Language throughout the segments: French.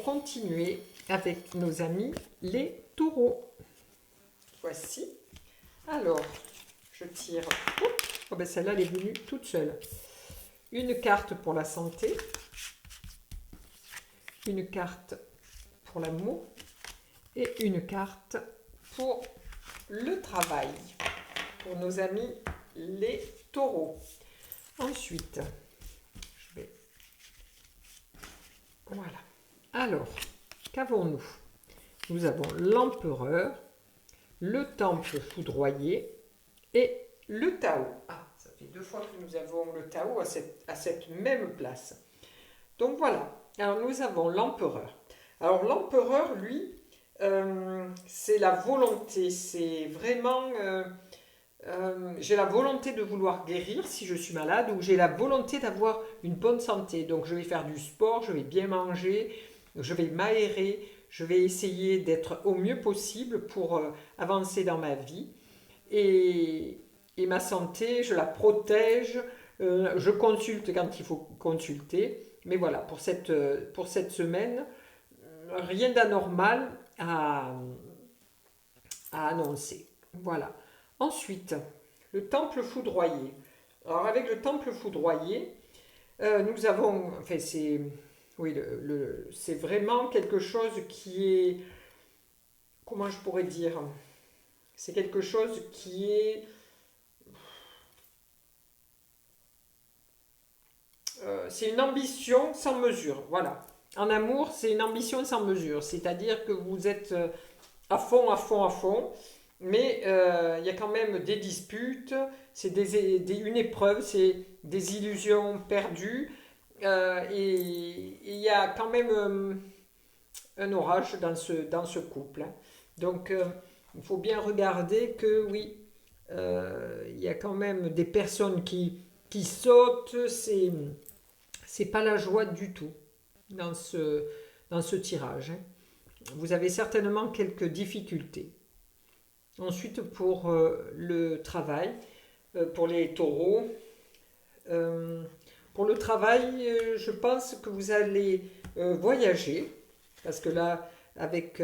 continuer avec nos amis les taureaux. Voici. Alors, je tire. Oh ben celle-là, elle est venue toute seule. Une carte pour la santé. Une carte pour l'amour. Et une carte pour le travail. Pour nos amis les taureaux. Ensuite, je vais... Voilà. Alors, qu'avons-nous? Nous avons l'empereur, le temple foudroyé et le Tao. Ah, ça fait 2 fois que nous avons le Tao à cette même place. Donc voilà. Alors nous avons l'empereur. Alors l'empereur, lui, c'est la volonté. C'est vraiment... j'ai la volonté de vouloir guérir si je suis malade, ou j'ai la volonté d'avoir une bonne santé. Donc je vais faire du sport, je vais bien manger, je vais m'aérer, je vais essayer d'être au mieux possible pour avancer dans ma vie. Et ma santé, je la protège, je consulte quand il faut consulter. Mais voilà, pour cette semaine, rien d'anormal à annoncer. Voilà. Ensuite, le temple foudroyé. Alors avec le temple foudroyé, nous avons, enfin c'est, oui, c'est vraiment quelque chose qui est, comment je pourrais dire, c'est quelque chose qui est, c'est une ambition sans mesure, voilà. En amour, c'est une ambition sans mesure, c'est-à-dire que vous êtes à fond, à fond, à fond, mais il y a quand même des disputes, c'est une épreuve, c'est des illusions perdues, et il y a quand même un orage dans ce couple. Donc, il faut bien regarder que oui, il y a quand même des personnes qui sautent, c'est pas la joie du tout dans ce tirage. Hein. Vous avez certainement quelques difficultés. Ensuite, pour le travail, pour les taureaux, pour le travail, je pense que vous allez voyager, parce que là, avec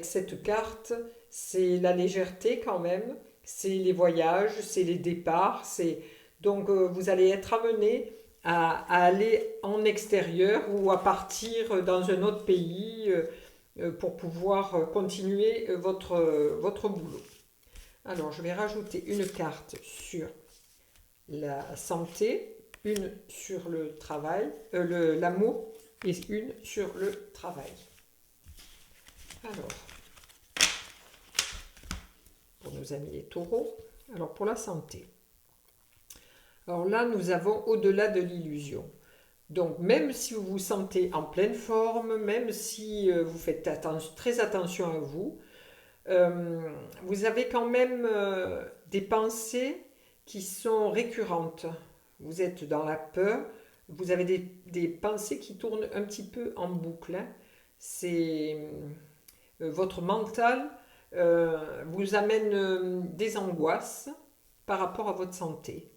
cette carte, c'est la légèreté quand même, c'est les voyages, c'est les départs, donc vous allez être amené à aller en extérieur ou à partir dans un autre pays pour pouvoir continuer votre boulot. Alors, je vais rajouter une carte sur la santé, une sur le travail, l'amour et une sur le travail. Alors, pour nos amis les taureaux, alors pour la santé. Alors là, nous avons au-delà de l'illusion. Donc, même si vous vous sentez en pleine forme, même si vous faites très attention à vous, vous avez quand même des pensées qui sont récurrentes. Vous êtes dans la peur, vous avez des pensées qui tournent un petit peu en boucle. Hein. C'est votre mental vous amène des angoisses par rapport à votre santé.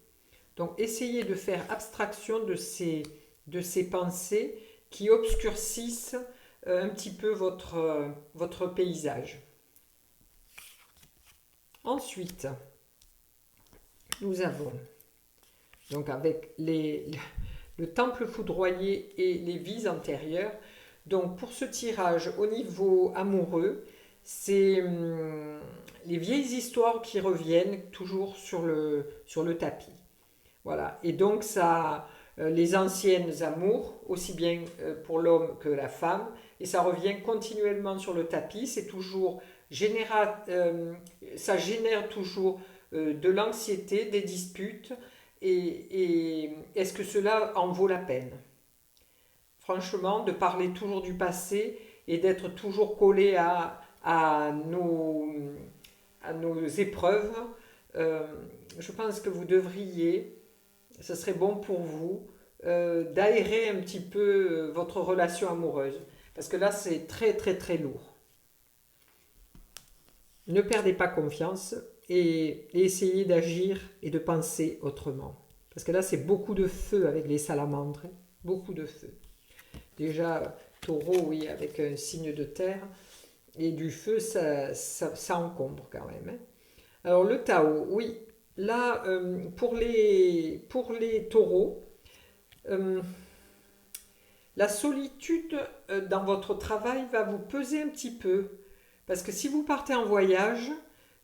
Donc, essayez de faire abstraction de ces pensées qui obscurcissent un petit peu votre paysage. Ensuite, nous avons, donc avec le temple foudroyé et les vies antérieures, donc pour ce tirage au niveau amoureux, c'est les vieilles histoires qui reviennent toujours sur le tapis. Voilà, et donc ça, les anciennes amours, aussi bien pour l'homme que la femme, et ça revient continuellement sur le tapis, c'est toujours ça génère toujours de l'anxiété, des disputes, et est-ce que cela en vaut la peine? Franchement, de parler toujours du passé et d'être toujours collé à nos épreuves, je pense que vous devriez, ce serait bon pour vous, d'aérer un petit peu votre relation amoureuse. Parce que là, c'est très très très lourd. Ne perdez pas confiance et essayez d'agir et de penser autrement. Parce que là, c'est beaucoup de feu avec les salamandres. Hein. Beaucoup de feu. Déjà, Taureau, oui, avec un signe de terre. Et du feu, ça encombre quand même, hein. Alors le Tao, oui. Là, pour les taureaux, euh, la solitude dans votre travail va vous peser un petit peu. Parce que si vous partez en voyage,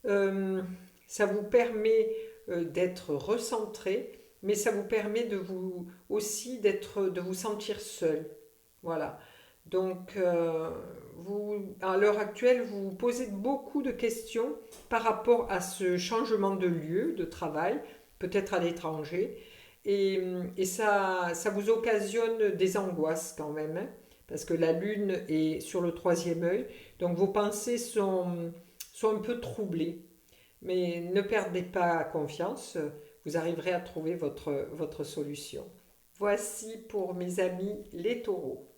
euh, ça vous permet d'être recentré, mais ça vous permet de vous aussi de vous sentir seul. Voilà. Donc, à l'heure actuelle, vous vous posez beaucoup de questions par rapport à ce changement de lieu de travail, peut-être à l'étranger, et ça vous occasionne des angoisses quand même, hein, parce que la Lune est sur le troisième œil, donc vos pensées sont un peu troublées. Mais ne perdez pas confiance, vous arriverez à trouver votre solution. Voici pour mes amis les taureaux.